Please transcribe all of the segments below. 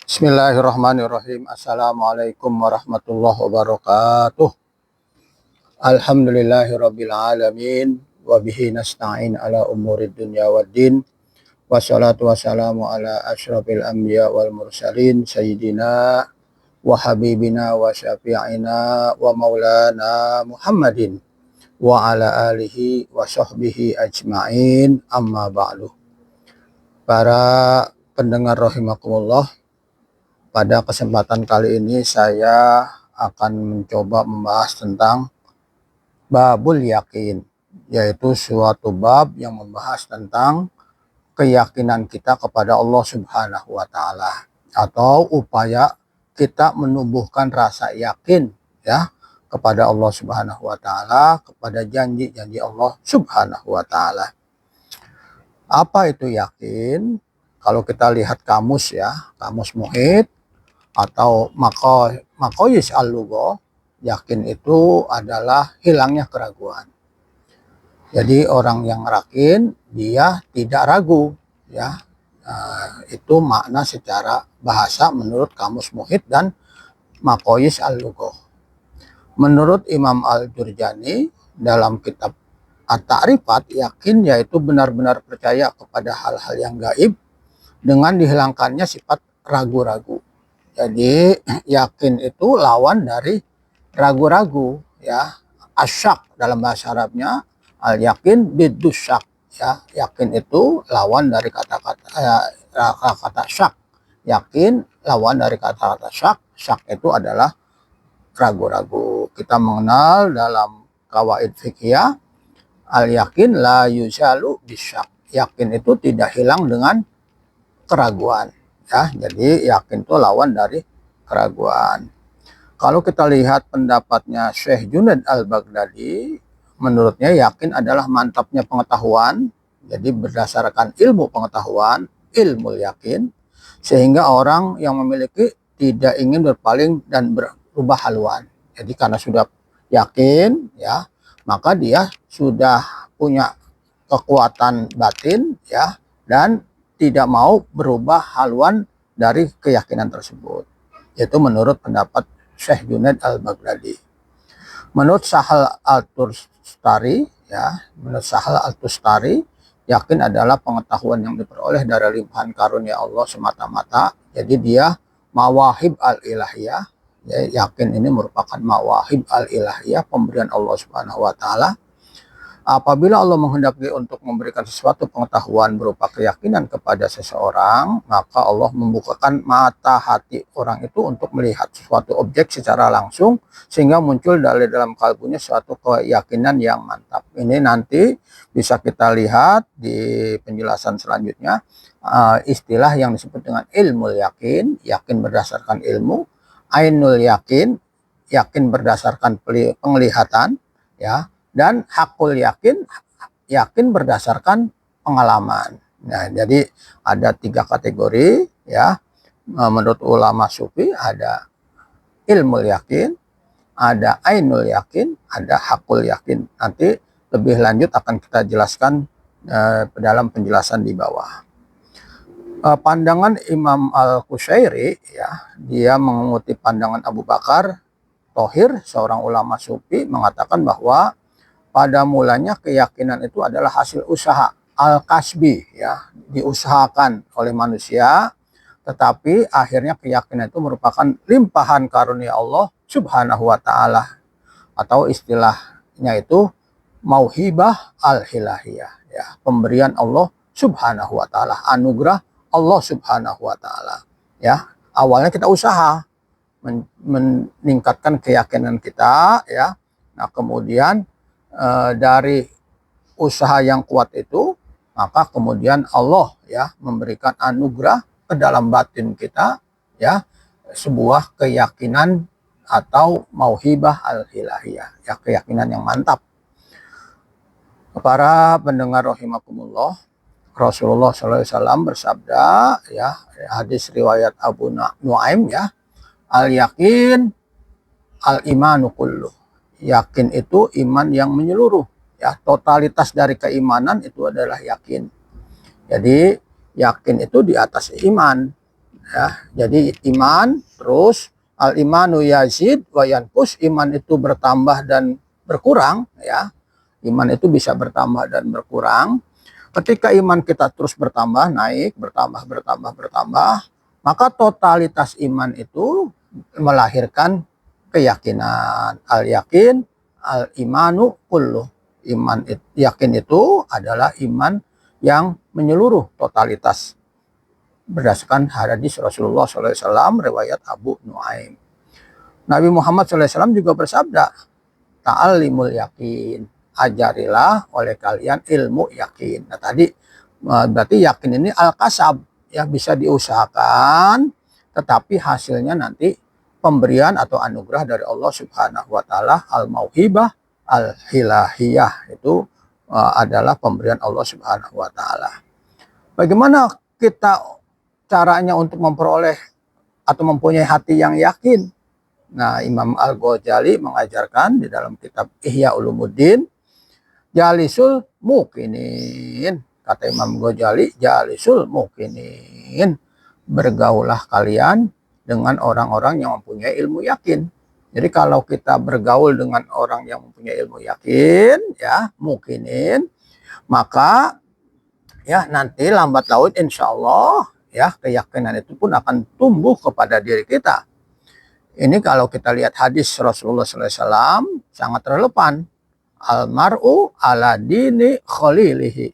Bismillahirrahmanirrahim. Assalamualaikum warahmatullahi wabarakatuh. Alhamdulillahirabbil alamin wa bihi nasta'in ala umurid dunya waddin. Wassalatu wassalamu ala asyrafil anbiya wal mursalin sayyidina wa habibina wa syafi'ina wa maulana Muhammadin wa ala alihi wa sahbihi ajma'in, amma ba'du. Para pendengar rahimakumullah, pada kesempatan kali ini saya akan mencoba membahas tentang babul yakin, yaitu suatu bab yang membahas tentang keyakinan kita kepada Allah Subhanahu wa taala, atau upaya kita menumbuhkan rasa yakin ya kepada Allah Subhanahu wa taala, kepada janji-janji Allah Subhanahu wa taala. Apa itu yakin? Kalau kita lihat kamus ya, kamus Muhit atau Maqayis al-Lughah, yakin itu adalah hilangnya keraguan. Jadi orang yang yakin dia tidak ragu ya. Itu makna secara bahasa menurut kamus Muhit dan Maqayis al-Lughah. Menurut Imam Al-Jurjani dalam kitab At-Ta'rifat, yakin yaitu benar-benar percaya kepada hal-hal yang gaib dengan dihilangkannya sifat ragu-ragu. Jadi yakin itu lawan dari ragu-ragu ya. Asyak dalam bahasa Arabnya, al yakin bidus syak ya. Yakin itu lawan dari kata syak. Yakin lawan dari kata-kata syak. Syak itu adalah ragu-ragu. Kita mengenal dalam qawaid fikih, al yakin la yuzalu bisyak. Yakin itu tidak hilang dengan keraguan ya. Jadi yakin itu lawan dari keraguan. Kalau kita lihat pendapatnya Syekh Junaid al-Baghdadi, menurutnya yakin adalah mantapnya pengetahuan. Jadi berdasarkan ilmu pengetahuan, ilmu yakin, sehingga orang yang memiliki tidak ingin berpaling dan berubah haluan. Jadi karena sudah yakin ya, maka dia sudah punya kekuatan batin ya, dan tidak mau berubah haluan dari keyakinan tersebut. Itu menurut pendapat Syekh Junaid al-Baghdadi. Menurut Sahal al-Tustari ya, menurut Sahal al-Tustari, yakin adalah pengetahuan yang diperoleh dari limpahan karunia Allah semata-mata. Jadi dia mawahib al-ilahiyah. Ya, yakin ini merupakan mawahib al-ilahiyah, pemberian Allah Subhanahu wa taala. Apabila Allah menghendaki untuk memberikan sesuatu pengetahuan berupa keyakinan kepada seseorang, maka Allah membukakan mata hati orang itu untuk melihat suatu objek secara langsung, sehingga muncul dari dalam kalbunya suatu keyakinan yang mantap. Ini nanti bisa kita lihat di penjelasan selanjutnya, istilah yang disebut dengan ilmu yakin, yakin berdasarkan ilmu, ainul yakin, yakin berdasarkan penglihatan ya, dan hakul yakin, yakin berdasarkan pengalaman. Nah, jadi ada 3 kategori ya. Menurut ulama sufi ada ilmu yakin, ada ainul yakin, ada hakul yakin. Nanti lebih lanjut akan kita jelaskan dalam penjelasan di bawah. Pandangan Imam Al-Qushairi ya, dia mengutip pandangan Abu Bakar Thohir, seorang ulama sufi, mengatakan bahwa pada mulanya keyakinan itu adalah hasil usaha al-kasbi ya, diusahakan oleh manusia, tetapi akhirnya keyakinan itu merupakan limpahan karunia Allah Subhanahu wa taala, atau istilahnya itu mauhibah al-hilahiyah ya, pemberian Allah Subhanahu wa taala, anugerah Allah Subhanahu wa taala ya. Awalnya kita usaha meningkatkan keyakinan kita ya. Nah, kemudian dari usaha yang kuat itu, maka kemudian Allah ya memberikan anugerah ke dalam batin kita ya, sebuah keyakinan atau mauhibah al-hilahiyah ya, keyakinan yang mantap. Para pendengar rahimakumullah, Rasulullah SAW bersabda ya, hadis riwayat Abu Nuaim ya, al-yakin al-imanu kulluh. Yakin itu iman yang menyeluruh ya, totalitas dari keimanan itu adalah yakin. Jadi yakin itu di atas iman ya. Jadi iman, terus al imanu yazid wa yanqus, iman itu bertambah dan berkurang, ya. Iman itu bisa bertambah dan berkurang. Ketika iman kita terus bertambah, naik, bertambah, maka totalitas iman itu melahirkan keyakinan. Al yakin, al imanu kullu. Iman yakin itu adalah iman yang menyeluruh totalitas. Berdasarkan hadis Rasulullah SAW, riwayat Abu Nuaim. Nabi Muhammad SAW juga bersabda, ta'allimul yakin, ajarilah oleh kalian ilmu yakin. Nah tadi berarti yakin ini al-kasab, ya, bisa diusahakan, tetapi hasilnya nanti pemberian atau anugerah dari Allah Subhanahu wa taala. Al-mauhibah al-hilahiyah itu adalah pemberian Allah Subhanahu wa taala. Bagaimana kita caranya untuk memperoleh atau mempunyai hati yang yakin? Nah, Imam Al-Ghazali mengajarkan di dalam kitab Ihya Ulumuddin, jalisul mukinin. Kata Imam Ghazali, jalisul mukinin, bergaulah kalian dengan orang-orang yang mempunyai ilmu yakin. Jadi kalau kita bergaul dengan orang yang mempunyai ilmu yakin, ya, mukinin, maka ya nanti lambat laun insya Allah, ya, keyakinan itu pun akan tumbuh kepada diri kita. Ini kalau kita lihat hadis Rasulullah SAW sangat relevan. Almar'u ala dini khalilihi.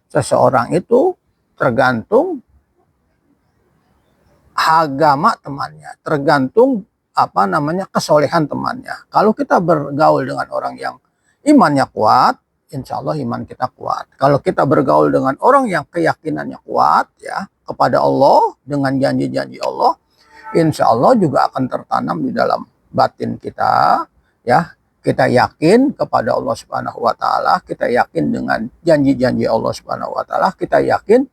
Seseorang itu tergantung agama temannya, tergantung kesolehan temannya. Kalau kita bergaul dengan orang yang imannya kuat, insya Allah iman kita kuat. Kalau kita bergaul dengan orang yang keyakinannya kuat, ya, kepada Allah dengan janji-janji Allah, insya Allah juga akan tertanam di dalam batin kita, ya. Kita yakin kepada Allah Subhanahu wa taala, kita yakin dengan janji-janji Allah Subhanahu wa taala, kita yakin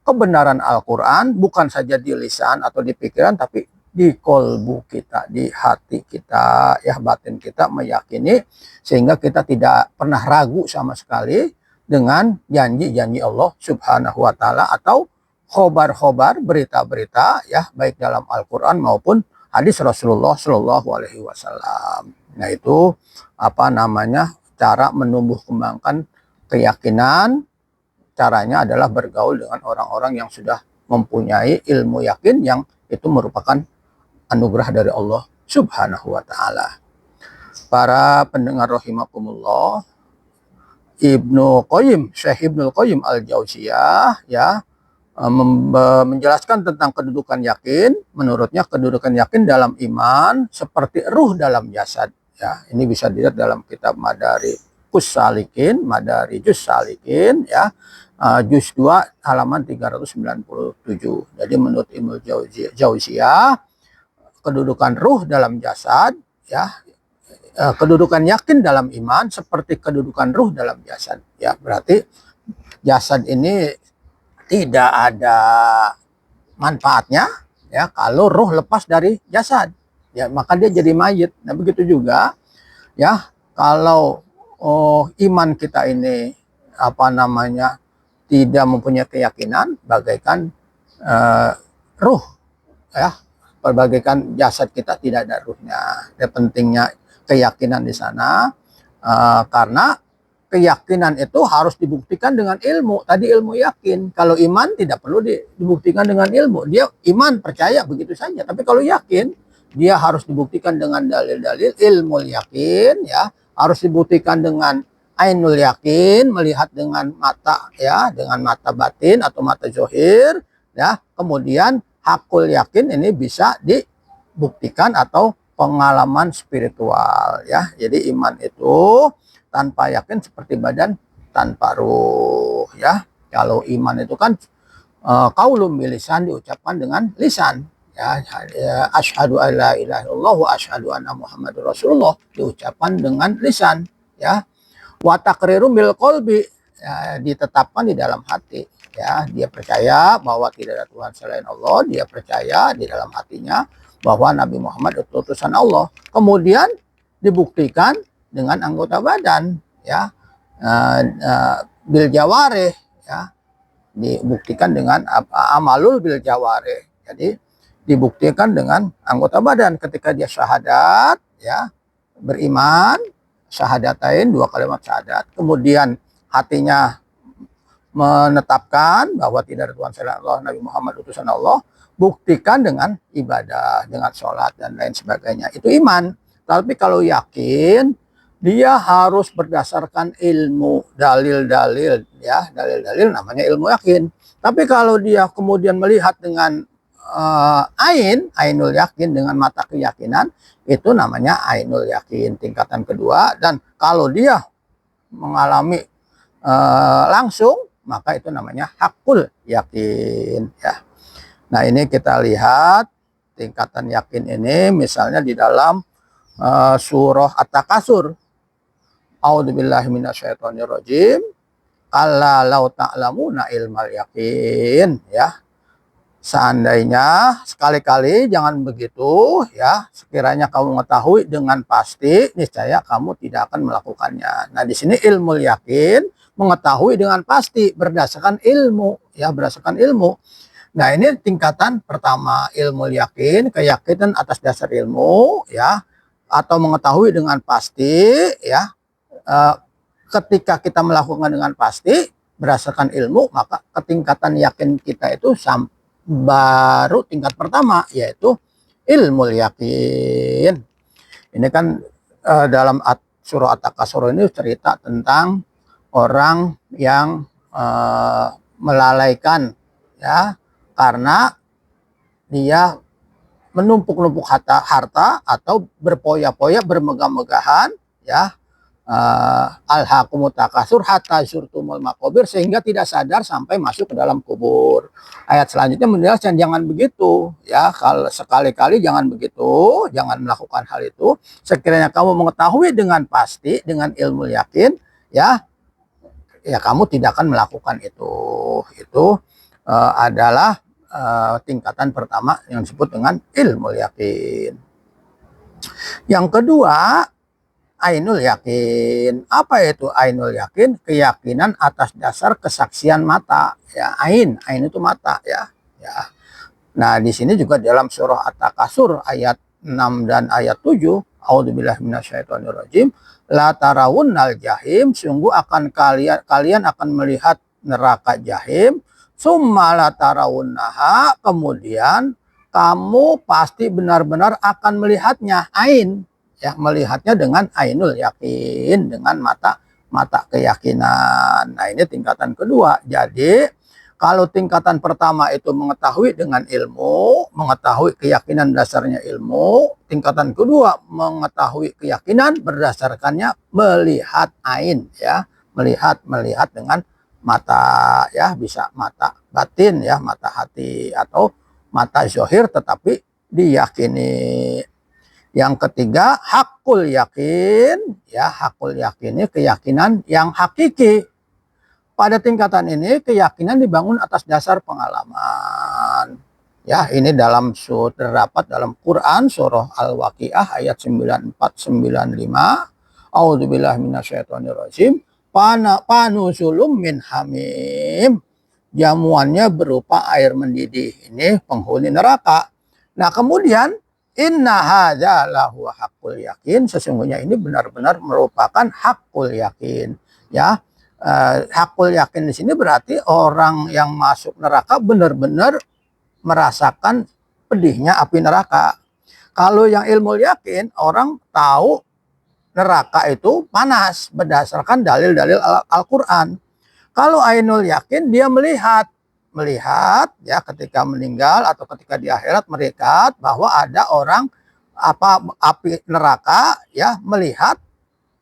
kebenaran Al-Qur'an bukan saja di lisan atau di pikiran, tapi di kolbu kita, di hati kita, ya, batin kita meyakini, sehingga kita tidak pernah ragu sama sekali dengan janji-janji Allah Subhanahu wa taala atau khobar-khobar, berita-berita, ya, baik dalam Al-Qur'an maupun hadis Rasulullah Shallallahu alaihi wasallam. Nah, itu cara menumbuh kembangkan keyakinan. Caranya adalah bergaul dengan orang-orang yang sudah mempunyai ilmu yakin, yang itu merupakan anugerah dari Allah Subhanahu wa taala. Para pendengar rahimakumullah, Syekh Ibnu Qayyim Al-Jauziyah, ya, menjelaskan tentang kedudukan yakin. Menurutnya kedudukan yakin dalam iman seperti ruh dalam jasad. Ya, ini bisa dilihat dalam kitab Madarijus Salikin, ya, juz 2 halaman 397. Jadi menurut Ibnu Jauziyah, kedudukan ruh dalam jasad, ya, kedudukan yakin dalam iman seperti kedudukan ruh dalam jasad. Ya, berarti jasad ini tidak ada manfaatnya, ya, kalau ruh lepas dari jasad, ya, maka dia jadi mayit. Nah, begitu juga, ya, kalau iman kita ini tidak mempunyai keyakinan, bagaikan ruh, ya, bagaikan jasad kita tidak ada ruhnya. Ya, pentingnya keyakinan di sana, karena keyakinan itu harus dibuktikan dengan ilmu. Tadi ilmu yakin. Kalau iman tidak perlu dibuktikan dengan ilmu. Dia iman, percaya begitu saja. Tapi kalau yakin, dia harus dibuktikan dengan dalil-dalil ilmu yakin, ya. Harus dibuktikan dengan ainul yakin, melihat dengan mata, ya, dengan mata batin atau mata zohir, ya. Kemudian hakul yakin ini bisa dibuktikan atau pengalaman spiritual, ya. Jadi iman itu tanpa yakin seperti badan tanpa ruh, ya. Kalau iman itu kan qaulun bilisan, diucapkan dengan lisan, ya. Asyhadu alla ilaha illallah wa asyhadu anna muhammadur rasulullah, diucapkan dengan lisan, ya. Wa taqriru bil qalbi, ya, ditetapkan di dalam hati, ya. Dia percaya bahwa tidak ada Tuhan selain Allah, dia percaya di dalam hatinya bahwa Nabi Muhammad itu utusan Allah. Kemudian dibuktikan dengan anggota badan, ya, bil jawarih, ya, dibuktikan dengan amalul bil jawarih. Jadi dibuktikan dengan anggota badan ketika dia syahadat, ya, beriman, syahadatain, 2 kalimat syahadat, kemudian hatinya menetapkan bahwa tidak ada Tuhan selain Allah, Nabi Muhammad utusan Allah, buktikan dengan ibadah, dengan sholat dan lain sebagainya. Itu iman. Tapi kalau yakin, dia harus berdasarkan ilmu, dalil-dalil, ya, dalil-dalil namanya ilmu yakin. Tapi kalau dia kemudian melihat dengan ainul yakin, dengan mata keyakinan, itu namanya ainul yakin tingkatan kedua. Dan kalau dia mengalami langsung, maka itu namanya hakul yakin, ya. Nah, ini kita lihat tingkatan yakin ini misalnya di dalam surah At-Takasur. A'udzubillahi minasyaitonirrajim. Alla law ta'lamuna ilmal yakin, ya. Seandainya, sekali-kali jangan begitu, ya. Sekiranya kamu mengetahui dengan pasti, niscaya kamu tidak akan melakukannya. Nah, di sini ilmu yakin, mengetahui dengan pasti berdasarkan ilmu, ya, berdasarkan ilmu. Nah, ini tingkatan pertama, ilmu yakin, keyakinan atas dasar ilmu, ya, atau mengetahui dengan pasti, ya. Ketika kita melakukan dengan pasti berdasarkan ilmu, maka ketingkatan yakin kita itu baru tingkat pertama, yaitu ilmu yakin. Ini kan dalam surah At-Takasur ini cerita tentang orang yang melalaikan, ya, karena dia menumpuk-numpuk harta atau berpoya-poya, bermegah-megahan, ya. Alhaqumut takasur hatta zurtumul maqabir, sehingga tidak sadar sampai masuk ke dalam kubur. Ayat selanjutnya menjelaskan jangan begitu, ya. Kalau sekali-kali jangan begitu, jangan melakukan hal itu. Sekiranya kamu mengetahui dengan pasti, dengan ilmu yakin, ya, ya kamu tidak akan melakukan itu. Itu adalah tingkatan pertama yang disebut dengan ilmu yakin. Yang kedua, ainul yakin. Apa itu ainul yakin? Keyakinan atas dasar kesaksian mata, ya. Ain itu mata, ya. Ya. Nah, di sini juga dalam surah At-Takasur ayat 6 dan ayat 7, a'udzubillahi minasyaitonirrajim, la tarawunnal jahim, sungguh akan kalian akan melihat neraka jahim, summa la tarawunnaha, kemudian kamu pasti benar-benar akan melihatnya, ain, ya, melihatnya dengan ainul yakin, dengan mata keyakinan. Nah, ini tingkatan kedua. Jadi kalau tingkatan pertama itu mengetahui dengan ilmu, mengetahui keyakinan dasarnya ilmu. Tingkatan kedua mengetahui keyakinan berdasarkannya melihat ain, ya, melihat dengan mata, ya, bisa mata batin, ya, mata hati, atau mata zahir tetapi diyakini. Yang ketiga, hakul yakin, ya, hakul yakin ini keyakinan yang hakiki. Pada tingkatan ini keyakinan dibangun atas dasar pengalaman. Ya, ini terdapat dalam Quran surah Al-Waqiah ayat 94-95. A'udzubillahi minasyaitonirrajim. Panusulum min hamim. Jamuannya berupa air mendidih. Ini penghuni neraka. Nah, kemudian inna hadza lahu haqqul yakin, sesungguhnya ini benar-benar merupakan hakul yakin, ya. Hakul yakin di sini berarti orang yang masuk neraka benar-benar merasakan pedihnya api neraka. Kalau yang ilmu yakin, orang tahu neraka itu panas berdasarkan dalil-dalil Al-Qur'an. Kalau ainul yakin, dia melihat, ya, ketika meninggal atau ketika di akhirat melihat bahwa ada orang api neraka, ya, melihat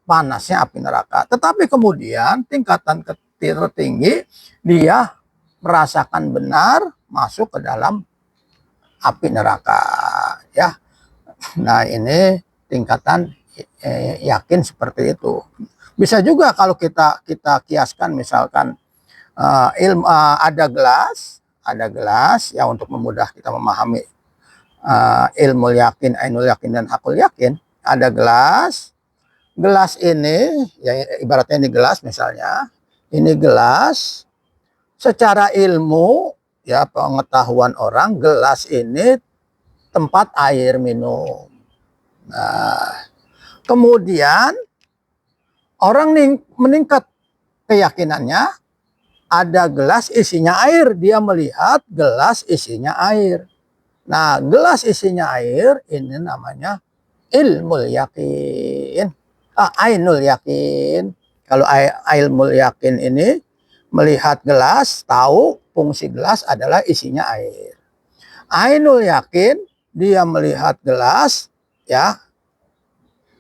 panasnya api neraka. Tetapi kemudian tingkatan tertinggi, dia merasakan benar masuk ke dalam api neraka, ya. Nah, ini tingkatan yakin seperti itu. Bisa juga kalau kita kiaskan, misalkan ada gelas, ya, untuk memudah kita memahami ilmu yakin, ainul yakin, dan hakul yakin. Ada gelas ini, ya, ibaratnya ini gelas misalnya, ini gelas, secara ilmu, ya, pengetahuan orang, gelas ini tempat air minum. Nah, kemudian orang meningkat keyakinannya, ada gelas isinya air, dia melihat gelas isinya air. Nah, gelas isinya air ini namanya ilmul yakin. Ainul yakin. Kalau ilmul yakin ini melihat gelas, tahu fungsi gelas adalah isinya air. Ainul yakin, dia melihat gelas, ya,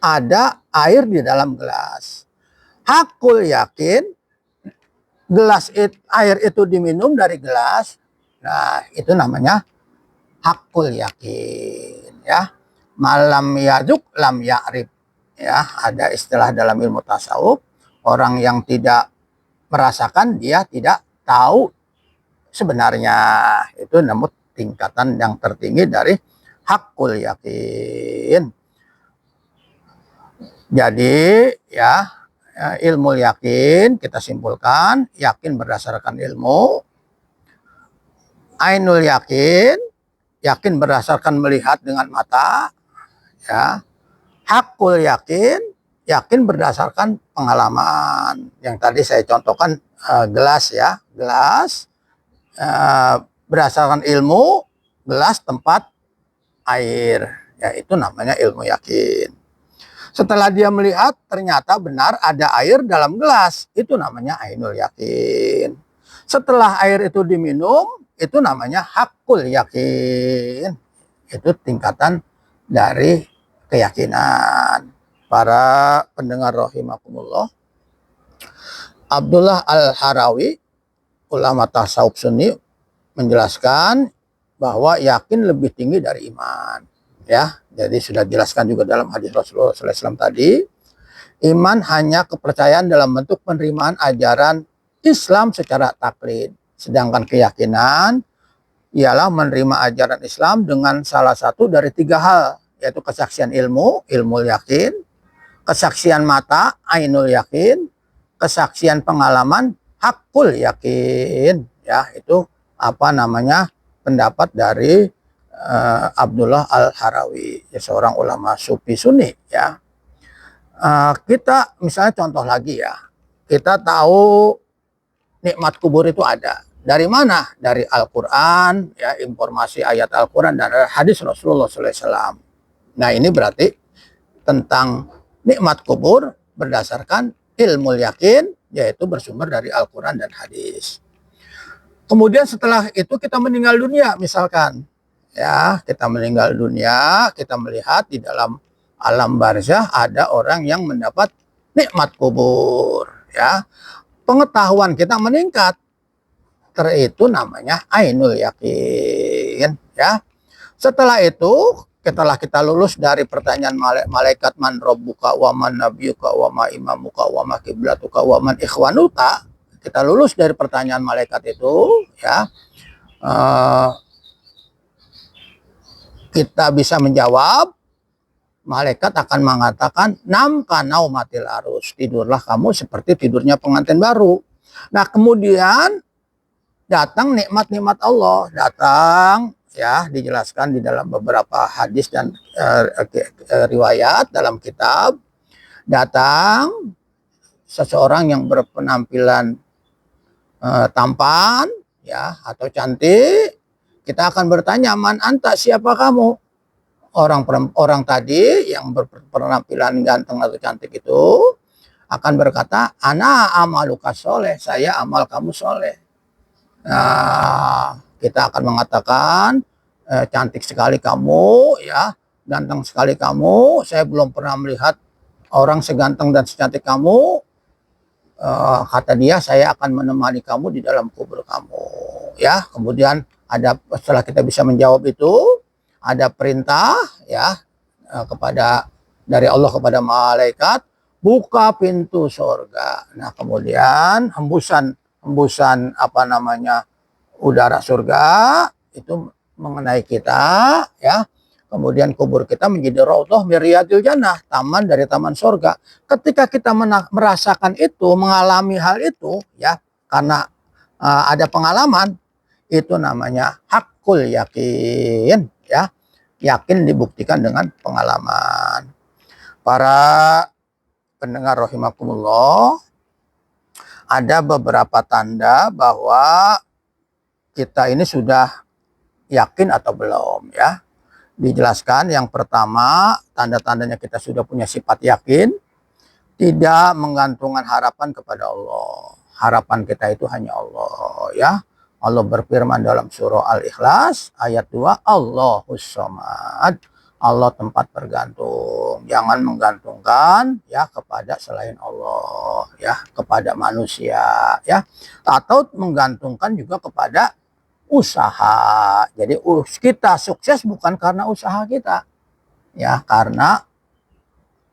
ada air di dalam gelas. Hakul yakin, air itu diminum dari gelas. Nah, itu namanya hakul yakin, ya. Malam yaduk lam ya'rif, ya. Ada istilah dalam ilmu tasawuf, orang yang tidak merasakan, dia tidak tahu sebenarnya. Itu namun tingkatan yang tertinggi dari hakul yakin. Jadi, ya, ilmu yakin kita simpulkan, yakin berdasarkan ilmu. Ainul yakin, yakin berdasarkan melihat dengan mata, ya. Hakul yakin, yakin berdasarkan pengalaman. Yang tadi saya contohkan gelas, ya, gelas berdasarkan ilmu, gelas tempat air, ya, itu namanya ilmu yakin. Setelah dia melihat ternyata benar ada air dalam gelas, itu namanya ainul yakin. Setelah air itu diminum, itu namanya hakul yakin. Itu tingkatan dari keyakinan. Para pendengar rahimakumullah, Abdullah Al-Harawi, ulama tasawuf Sunni, menjelaskan bahwa yakin lebih tinggi dari iman, ya. Jadi sudah dijelaskan juga dalam hadis Rasulullah SAW tadi, iman hanya kepercayaan dalam bentuk penerimaan ajaran Islam secara taklid. Sedangkan keyakinan ialah menerima ajaran Islam dengan salah satu dari 3 hal, yaitu kesaksian ilmu, ilmu yakin, kesaksian mata, ainul yakin, kesaksian pengalaman, hakul yakin. Ya, itu apa namanya pendapat dari Abdullah Al-Harawi, ya, seorang ulama sufi Sunni, ya. Kita misalnya contoh lagi, ya, kita tahu nikmat kubur itu ada. Dari mana? Dari Al-Quran, ya, informasi ayat Al-Quran dan hadis Rasulullah SAW. Nah, ini berarti tentang nikmat kubur berdasarkan ilmu yakin, yaitu bersumber dari Al-Quran dan hadis. Kemudian setelah itu kita meninggal dunia, misalkan, ya, kita meninggal dunia, kita melihat di dalam alam barzah ada orang yang mendapat nikmat kubur, ya. Pengetahuan kita meningkat, itu namanya ainul yakin, ya. Setelah itu, setelah kita lulus dari pertanyaan malaikat man rabbuka wa man nabiyuka wa ma imamuka wa ma kiblatuka wa man ikhwanuka, kita lulus dari pertanyaan malaikat itu, ya, kita bisa menjawab, malaikat akan mengatakan nam kanau matil arus, tidurlah kamu seperti tidurnya pengantin baru. Nah, kemudian datang nikmat-nikmat Allah, datang, ya, dijelaskan di dalam beberapa hadis dan riwayat dalam kitab. Datang seseorang yang berpenampilan tampan, ya, atau cantik, kita akan bertanya, man anta, siapa kamu? Orang tadi yang berpenampilan ganteng atau cantik itu akan berkata, ana amaluka soleh, saya amal kamu soleh. Nah, kita akan mengatakan, cantik sekali kamu, ya, ganteng sekali kamu, saya belum pernah melihat orang seganteng dan secantik kamu. Kata dia, saya akan menemani kamu di dalam kubur kamu, ya. Kemudian ada, setelah kita bisa menjawab itu, ada perintah, ya, kepada dari Allah kepada malaikat, buka pintu surga. Nah, kemudian hembusan apa namanya udara surga itu mengenai kita, ya. Kemudian kubur kita menjadi raudhah min riyadil jannah, taman dari taman surga. Ketika kita merasakan itu, mengalami hal itu, ya, karena ada pengalaman, itu namanya hakul yakin, ya. Yakin dibuktikan dengan pengalaman. Para pendengar rahimakumullah, ada beberapa tanda bahwa kita ini sudah yakin atau belum ya. Dijelaskan yang pertama, tanda-tandanya kita sudah punya sifat yakin, tidak menggantungkan harapan kepada Allah. Harapan kita itu hanya Allah ya. Allah berfirman dalam surah Al-Ikhlas ayat 2, Allahus Somad. Allah tempat bergantung. Jangan menggantungkan ya kepada selain Allah ya, kepada manusia ya. Atau menggantungkan juga kepada usaha. Jadi kita sukses bukan karena usaha kita ya, karena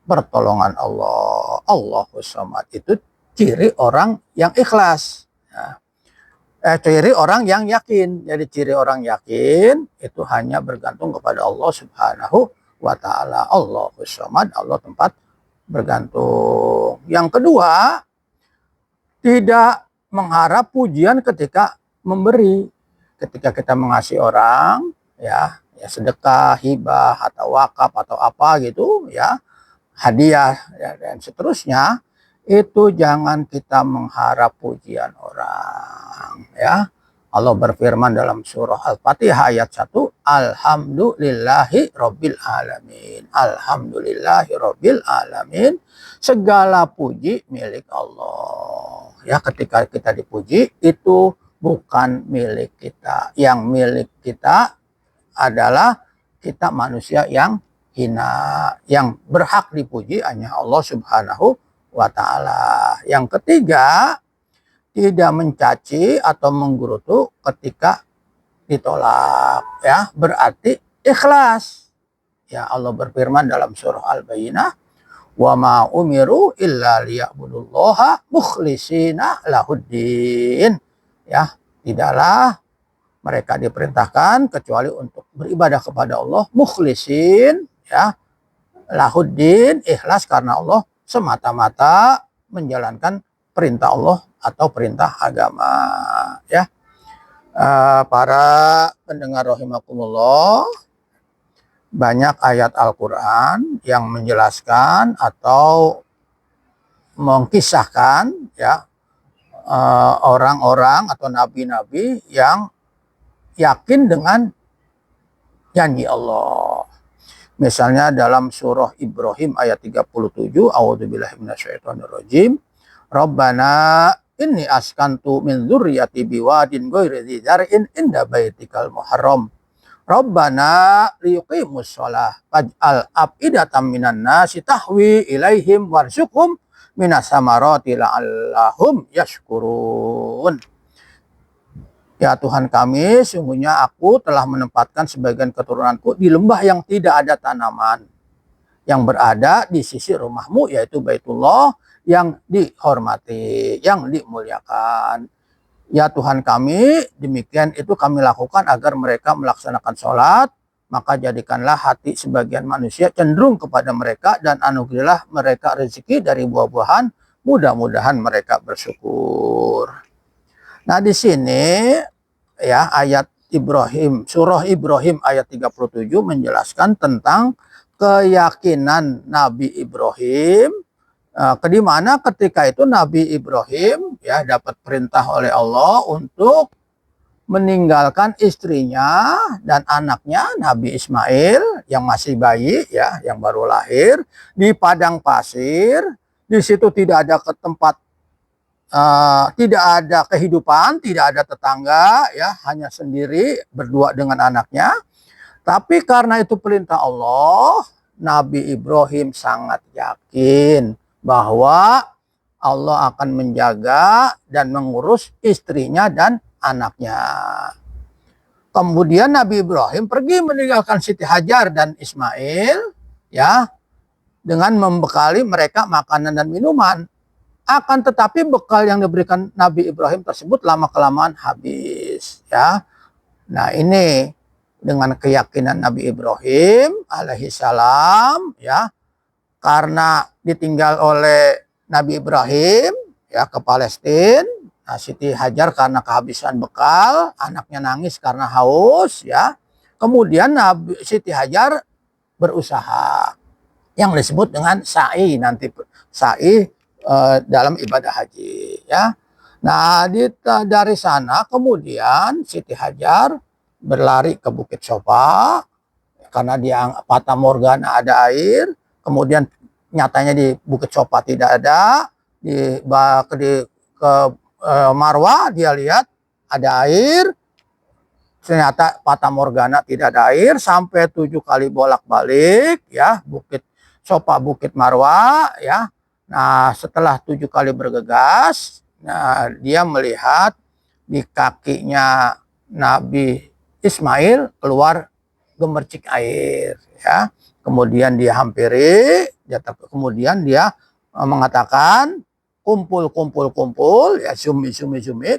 pertolongan Allah. Allahus Somad itu ciri orang yang ikhlas ya. Ciri orang yang yakin. Jadi ciri orang yakin itu hanya bergantung kepada Allah Subhanahu wa ta'ala. Allahus Somad, Allah tempat bergantung. Yang kedua, tidak mengharap pujian ketika memberi. Ketika kita mengasihi orang ya, sedekah, hibah atau wakaf atau apa gitu ya, hadiah ya, dan seterusnya, itu jangan kita mengharap pujian orang ya. Allah berfirman dalam surah Al-Fatihah ayat 1, Alhamdulillahi Rabbil Alamin. Alhamdulillahi Rabbil Alamin. Segala puji milik Allah. Ya, ketika kita dipuji itu bukan milik kita. Yang milik kita adalah kita manusia yang hina. Yang berhak dipuji hanya Allah Subhanahu wa ta'ala. Yang ketiga, tidak mencaci atau menggerutu ketika ditolak ya, berarti ikhlas ya. Allah berfirman dalam surah Al-Bayyinah, wa ma umiru illa liya'budullaha mukhlishina lahuddin ya. Tidaklah mereka diperintahkan kecuali untuk beribadah kepada Allah mukhlisin ya, lahuddin, ikhlas karena Allah, semata-mata menjalankan perintah Allah atau perintah agama ya. Para pendengar rahimakumullah, banyak ayat Al-Quran yang menjelaskan atau mengkisahkan ya orang-orang atau nabi-nabi yang yakin dengan janji Allah. Misalnya dalam surah Ibrahim ayat 37, A'udzubillahi minasyaitonirrajim. Rabbana inni askantu min dzurriyyati biwadin ghairi dzi zar'in inda baitikal muharram. Rabbana liyuqimus shalah faj'al afidatan minan nasi tahwi ilaihim warzuqhum minas samarati la'allahum yashkurun. Ya Tuhan kami, sungguhnya aku telah menempatkan sebagian keturunanku di lembah yang tidak ada tanaman, yang berada di sisi rumahmu, yaitu Baitullah, yang dihormati, yang dimuliakan. Ya Tuhan kami, demikian itu kami lakukan agar mereka melaksanakan sholat, maka jadikanlah hati sebagian manusia cenderung kepada mereka, dan anugerahilah mereka rezeki dari buah-buahan, mudah-mudahan mereka bersyukur. Nah di sini ya ayat Ibrahim, surah Ibrahim ayat 37 menjelaskan tentang keyakinan Nabi Ibrahim, di mana ketika itu Nabi Ibrahim ya dapat perintah oleh Allah untuk meninggalkan istrinya dan anaknya Nabi Ismail yang masih bayi ya, yang baru lahir di padang pasir. Di situ tidak ada tempat, tidak ada kehidupan, tidak ada tetangga ya, hanya sendiri berdua dengan anaknya. Tapi karena itu perintah Allah, Nabi Ibrahim sangat yakin bahwa Allah akan menjaga dan mengurus istrinya dan anaknya. Kemudian Nabi Ibrahim pergi meninggalkan Siti Hajar dan Ismail ya, dengan membekali mereka makanan dan minuman. Akan tetapi bekal yang diberikan Nabi Ibrahim tersebut lama-kelamaan habis ya. Nah ini dengan keyakinan Nabi Ibrahim alaihissalam ya, karena ditinggal oleh Nabi Ibrahim ya ke Palestina. Nah, Siti Hajar karena kehabisan bekal, anaknya nangis karena haus ya. Kemudian Siti Hajar berusaha yang disebut dengan sa'i, nanti sa'i dalam ibadah haji ya. Nah, dari sana kemudian Siti Hajar berlari ke Bukit Sofa karena dia fata morgana ada air. Kemudian nyatanya di Bukit Sofa tidak ada. Ke Marwah dia lihat ada air. Ternyata fata morgana tidak ada air, sampai 7 kali bolak-balik ya, Bukit Sofa, Bukit Marwah ya. Nah, setelah 7 kali bergegas, nah dia melihat di kakinya Nabi Ismail keluar gemercik air ya. Kemudian dia hampiri, kemudian dia mengatakan kumpul ya, sumi,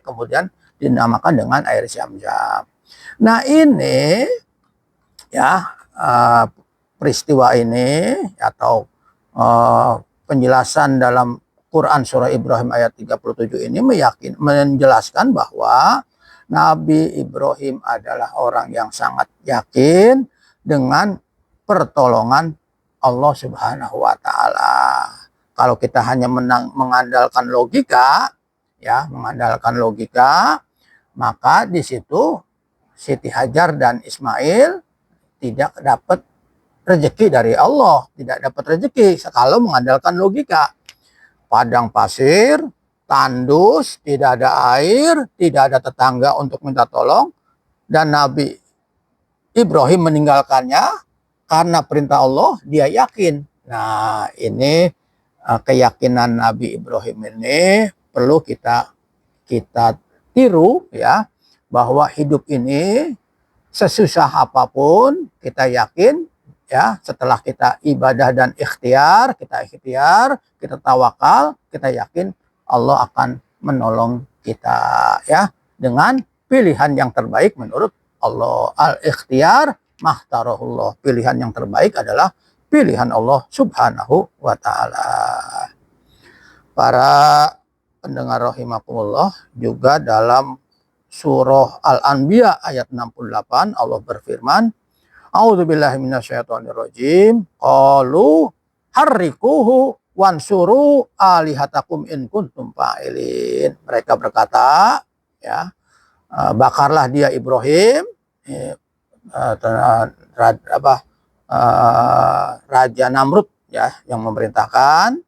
kemudian dinamakan dengan air Zam-Zam. Nah, ini ya peristiwa ini atau penjelasan dalam Quran surah Ibrahim ayat 37 ini menjelaskan bahwa Nabi Ibrahim adalah orang yang sangat yakin dengan pertolongan Allah Subhanahu wa taala. Kalau kita hanya mengandalkan logika ya, maka di situ Siti Hajar dan Ismail tidak dapat rezeki dari Allah, tidak dapat rezeki kalau mengandalkan logika. Padang pasir, tandus, tidak ada air, tidak ada tetangga untuk minta tolong, dan Nabi Ibrahim meninggalkannya karena perintah Allah, dia yakin. Nah, ini keyakinan Nabi Ibrahim ini perlu kita tiru ya, bahwa hidup ini sesusah apapun kita yakin ya, setelah kita ibadah dan ikhtiar, kita tawakal, kita yakin Allah akan menolong kita ya, dengan pilihan yang terbaik menurut Allah. Al-ikhtiyar mahtarahullah, pilihan yang terbaik adalah pilihan Allah Subhanahu wa taala. Para pendengar rahimakumullah, juga dalam surah Al-Anbiya ayat 68 Allah berfirman, A'udzubillahi minasyaitonirrajim. Qalu harrikuhu wansuru alihatakum in kuntum fa'ilin. Mereka berkata, ya, bakarlah dia Ibrahim, Raja Namrud ya, yang memerintahkan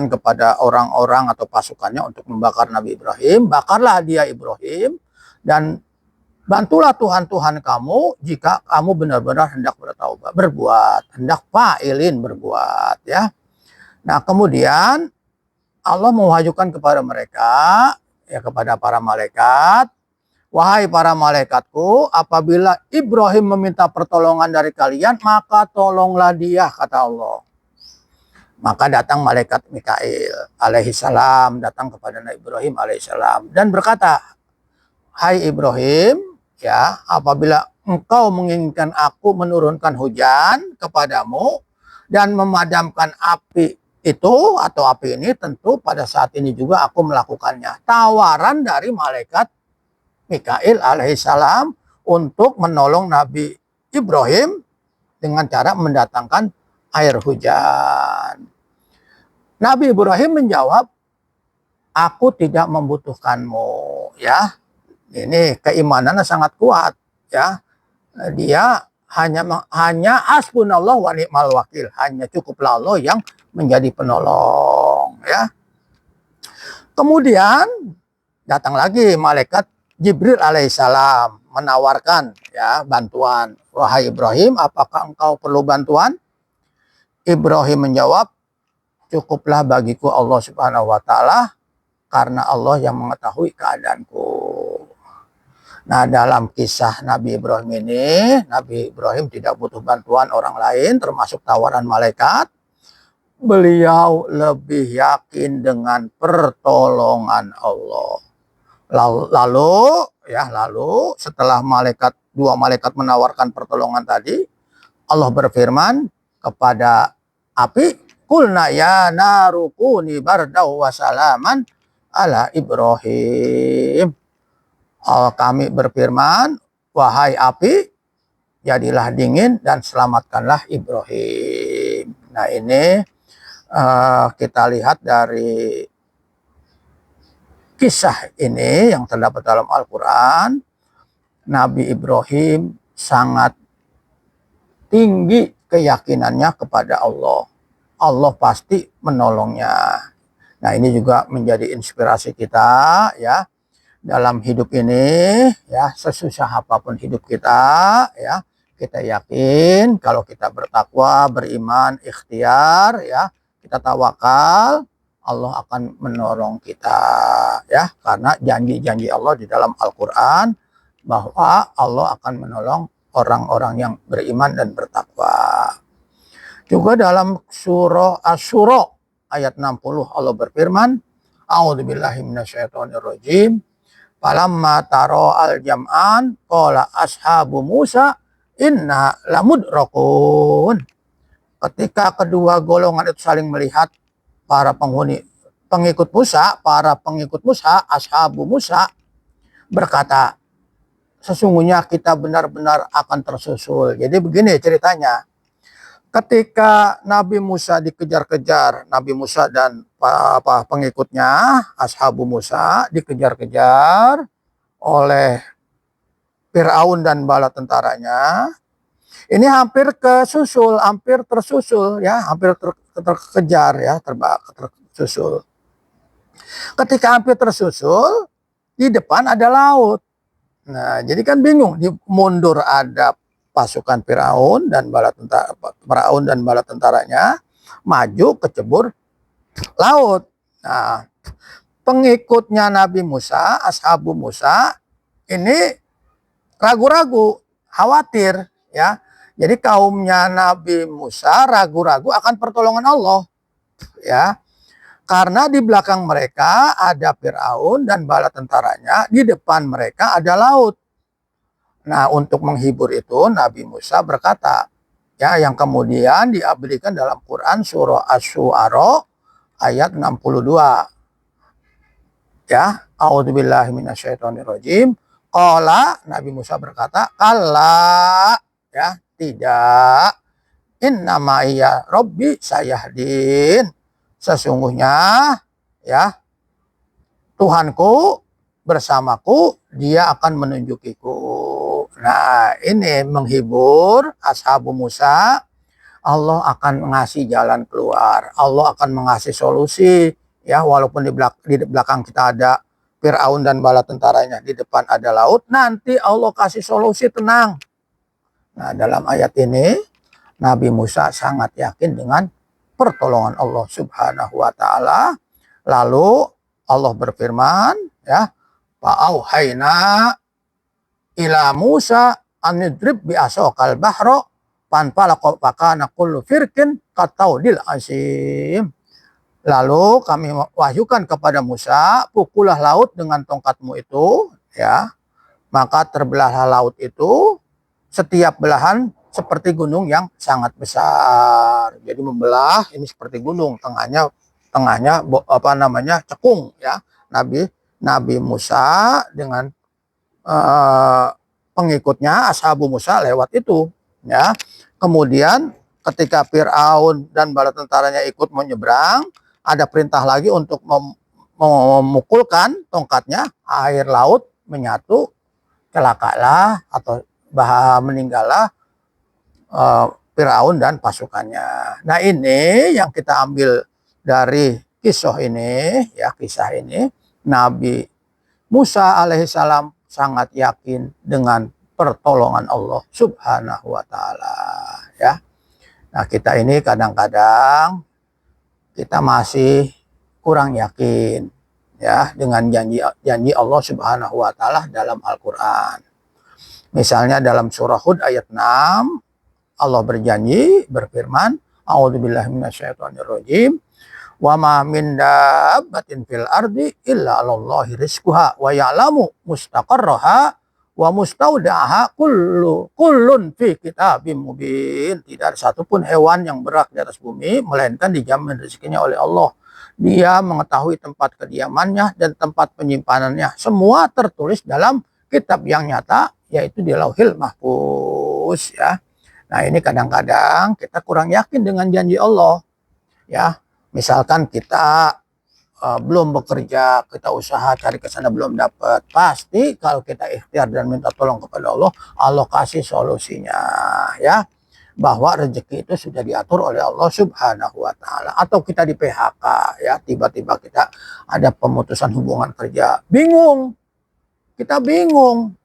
kepada orang-orang atau pasukannya untuk membakar Nabi Ibrahim. Bakarlah dia Ibrahim dan bantulah Tuhan kamu jika kamu benar-benar hendak hendak fa'ilin, berbuat ya. Nah, kemudian Allah mewahyukan kepada mereka ya, kepada para malaikat, wahai para malaikatku, apabila Ibrahim meminta pertolongan dari kalian, maka tolonglah dia, kata Allah. Maka datang malaikat Mikail alaihissalam, datang kepada Nabi Ibrahim alaihissalam dan berkata, hai Ibrahim, ya, apabila engkau menginginkan aku menurunkan hujan kepadamu dan memadamkan api itu atau api ini, tentu pada saat ini juga aku melakukannya. Tawaran dari malaikat Mikail alaihissalam untuk menolong Nabi Ibrahim dengan cara mendatangkan air hujan. Nabi Ibrahim menjawab, aku tidak membutuhkanmu ya. Ini keimanannya sangat kuat ya. Dia hanya hasbunallah wa ni'mal wakil, hanya cukuplah Allah yang menjadi penolong ya. Kemudian datang lagi malaikat Jibril alaihissalam menawarkan ya bantuan. Wahai Ibrahim, apakah engkau perlu bantuan? Ibrahim menjawab, cukuplah bagiku Allah Subhanahu wa taala, karena Allah yang mengetahui keadaanku. Nah, dalam kisah Nabi Ibrahim ini, Nabi Ibrahim tidak butuh bantuan orang lain, termasuk tawaran malaikat. Beliau lebih yakin dengan pertolongan Allah. Lalu setelah dua malaikat menawarkan pertolongan tadi, Allah berfirman kepada api, Qulna ya narukuni bardau wa salaman ala Ibrahim. Kami berfirman, wahai api, jadilah dingin dan selamatkanlah Ibrahim. Nah ini kita lihat dari kisah ini yang terdapat dalam Al-Quran. Nabi Ibrahim sangat tinggi keyakinannya kepada Allah. Allah pasti menolongnya. Nah ini juga menjadi inspirasi kita ya dalam hidup ini ya, sesusah apapun hidup kita ya, kita yakin kalau kita bertakwa, beriman, ikhtiar ya, kita tawakal, Allah akan menolong kita ya, karena janji-janji Allah di dalam Al-Qur'an bahwa Allah akan menolong orang-orang yang beriman dan bertakwa. Juga dalam surah Asy-Syura ayat 60 Allah berfirman, A'udzubillahi minasyaitonirrajim. Falamma taro al-jam'an qala ashabu Musa inna lamudrakun. Ketika kedua golongan itu saling melihat, para pengikut Musa, ashabu Musa berkata, sesungguhnya kita benar-benar akan tersusul. Jadi begini ceritanya. Ketika Nabi Musa dikejar-kejar, Nabi Musa dan pengikutnya, ashabu Musa dikejar-kejar oleh Firaun dan bala tentaranya. Ini hampir tersusul ya, hampir terkejar ya, tersusul. Ketika hampir tersusul, di depan ada laut. Nah, jadi kan bingung, di mundur ada pasukan Firaun dan bala tentaranya, maju kecebur laut. Nah, pengikutnya Nabi Musa, ashabu Musa ini ragu-ragu, khawatir ya. Jadi kaumnya Nabi Musa ragu-ragu akan pertolongan Allah ya. Karena di belakang mereka ada Firaun dan bala tentaranya, di depan mereka ada laut. Nah, untuk menghibur itu Nabi Musa berkata, ya, yang kemudian diabadikan dalam Quran surah Asy-Syu'ara ayat 62. Ya, a'udzubillahi minasyaitonirrajim. Qala, Nabi Musa berkata, kalla, ya, tidak. Innama iya rabbi sayahdin. Sesungguhnya, ya, Tuhanku bersamaku, dia akan menunjukiku. Nah, ini menghibur ashabu Musa. Allah akan mengasih jalan keluar. Allah akan mengasih solusi. Ya, walaupun di belakang kita ada Firaun dan bala tentaranya, di depan ada laut, nanti Allah kasih solusi, tenang. Nah, dalam ayat ini Nabi Musa sangat yakin dengan pertolongan Allah Subhanahu wa taala. Lalu Allah berfirman, ya, fa'auhayna ila Musa anidrib bi asokal bahro panfalaqa fakana kullu firqin qataudil asim. Lalu kami wahyukan kepada Musa, pukullah laut dengan tongkatmu itu, ya. Maka terbelahlah laut itu, setiap belahan seperti gunung yang sangat besar. Jadi membelah ini seperti gunung, tengahnya cekung ya. Nabi Musa dengan pengikutnya ashabu Musa lewat itu ya. Kemudian ketika Firaun dan bala tentaranya ikut menyeberang, ada perintah lagi untuk memukulkan tongkatnya, air laut menyatu, celakalah atau meninggallah Firaun dan pasukannya. Nah, ini yang kita ambil dari kisah ini, Nabi Musa alaihissalam sangat yakin dengan pertolongan Allah Subhanahu wa taala ya. Nah, kita ini kadang-kadang kita masih kurang yakin ya dengan janji Allah Subhanahu wa taala dalam Al-Qur'an. Misalnya dalam surah Hud ayat 6 Allah berfirman, a'udzubillahi minasyaitonirrajim, wa ma min dabbatin fil ardi illa 'alallahi rizquha wa ya'lamu mustaqarraha wa mustaudaha kullun fi kitabim mubin. Tidak ada satupun hewan yang bergerak di atas bumi melainkan dijamin rezekinya oleh Allah. Dia mengetahui tempat kediamannya dan tempat penyimpanannya. Semua tertulis dalam kitab yang nyata, yaitu di Lauhil Mahfuz ya. Nah, ini kadang-kadang kita kurang yakin dengan janji Allah ya. Misalkan kita belum bekerja, kita usaha cari ke sana belum dapat, pasti kalau kita ikhtiar dan minta tolong kepada Allah, Allah kasih solusinya ya. Bahwa rezeki itu sudah diatur oleh Allah Subhanahu wa taala. Atau kita di PHK ya, tiba-tiba kita ada pemutusan hubungan kerja, bingung. Kita bingung.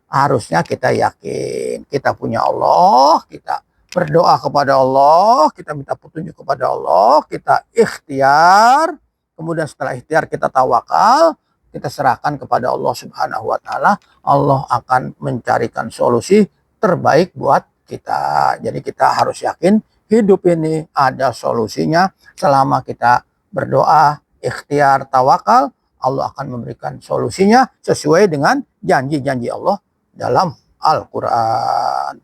Harusnya kita yakin kita punya Allah, kita berdoa kepada Allah, kita minta petunjuk kepada Allah, kita ikhtiar, kemudian setelah ikhtiar kita tawakal, kita serahkan kepada Allah Subhanahu wa taala. Allah akan mencarikan solusi terbaik buat kita. Jadi kita harus yakin hidup ini ada solusinya selama kita berdoa, ikhtiar, tawakal. Allah akan memberikan solusinya sesuai dengan janji-janji Allah dalam Al-Quran.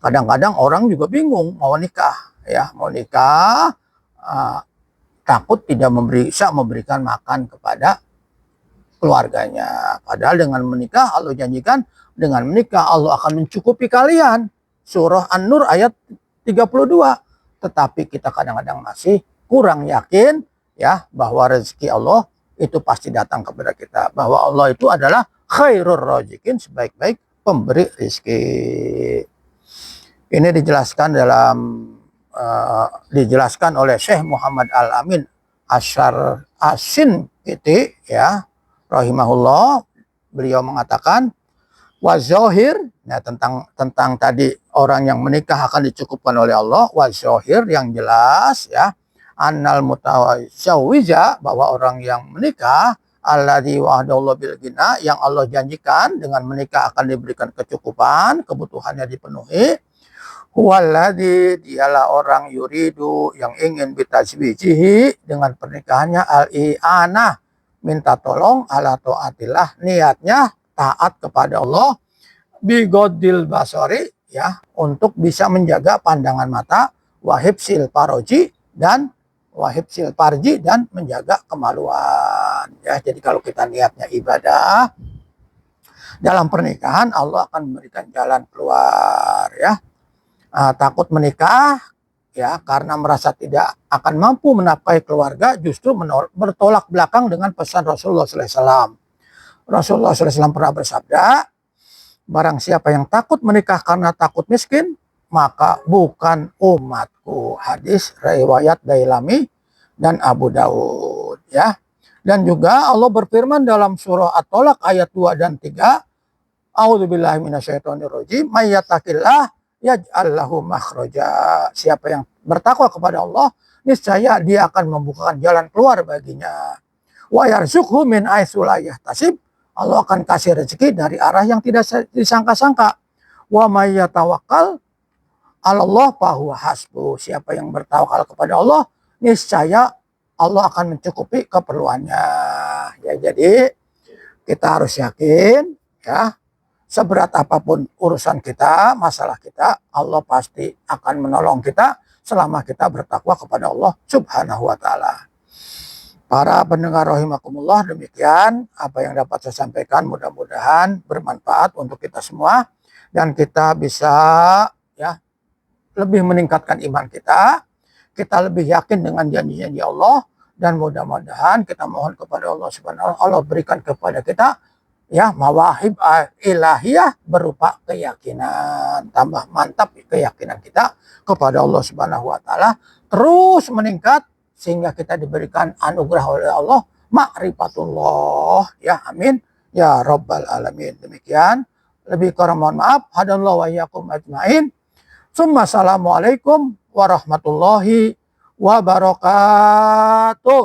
Kadang-kadang orang juga bingung mau nikah ya, mau nikah takut tidak bisa memberikan makan kepada keluarganya. Padahal dengan menikah Allah janjikan, dengan menikah Allah akan mencukupi kalian. Surah An-Nur ayat 32. Tetapi kita kadang-kadang masih kurang yakin ya bahwa rezeki Allah itu pasti datang kepada kita. Bahwa Allah itu adalah khairur razikin, sebaik-baik pemberi rezeki. Ini dijelaskan dijelaskan oleh Syekh Muhammad Al-Amin Asy-Syinkiti ya, rahimahullah. Beliau mengatakan wazahir, ya, tentang tadi orang yang menikah akan dicukupkan oleh Allah. Wazahir yang jelas ya, annal mutawazawija, bahwa orang yang menikah alladzi wa'adallahu bil ghina, yang Allah janjikan dengan menikah akan diberikan kecukupan, kebutuhannya dipenuhi. Huwaladzi, dialah orang yuridu yang ingin bitazwijihi, dengan pernikahannya al-i'anah, minta tolong, ala taatillah, niatnya taat kepada Allah, bigodil basori ya, untuk bisa menjaga pandangan mata, wahibsil paroji, dan wahibsil parji, dan menjaga kemaluan ya. Jadi kalau kita niatnya ibadah dalam pernikahan, Allah akan memberikan jalan keluar ya. Takut menikah ya karena merasa tidak akan mampu menafkahi keluarga, justru bertolak belakang dengan pesan Rasulullah SAW. Rasulullah SAW pernah bersabda, barang siapa yang takut menikah karena takut miskin, maka bukan umatku. Hadis riwayat Dailami dan Abu Dawud ya. Dan juga Allah berfirman dalam surah At-Tolak ayat 2 dan 3, a'udzubillahi minasyaitonirrajim, may yattaqillah yaj'al lahu makhraja. Siapa yang bertakwa kepada Allah, niscaya dia akan membukakan jalan keluar baginya. Wa yarzuqhu min haitsu la yahtasib, Allah akan kasih rezeki dari arah yang tidak disangka-sangka. Wa may yatawakkal 'alallah fa huwa hasbuh. Siapa yang bertawakal kepada Allah, niscaya Allah akan mencukupi keperluannya. Ya, jadi kita harus yakin ya, seberat apapun urusan kita, masalah kita, Allah pasti akan menolong kita selama kita bertakwa kepada Allah Subhanahu wa taala. Para pendengar rahimakumullah, demikian apa yang dapat saya sampaikan, mudah-mudahan bermanfaat untuk kita semua dan kita bisa ya lebih meningkatkan iman kita lebih yakin dengan janji-janji Allah, dan mudah-mudahan kita mohon kepada Allah Subhanahu wa taala, Allah berikan kepada kita ya mawahib ilahiyah berupa keyakinan. Tambah mantap keyakinan kita kepada Allah Subhanahu wa taala, terus meningkat sehingga kita diberikan anugerah oleh Allah ma'rifatullah ya, amin ya rabbal alamin. Demikian, lebih kurang mohon maaf. Hadallahu wa iyyakum ajmain. Assalamualaikum warahmatullahi wabarakatuh.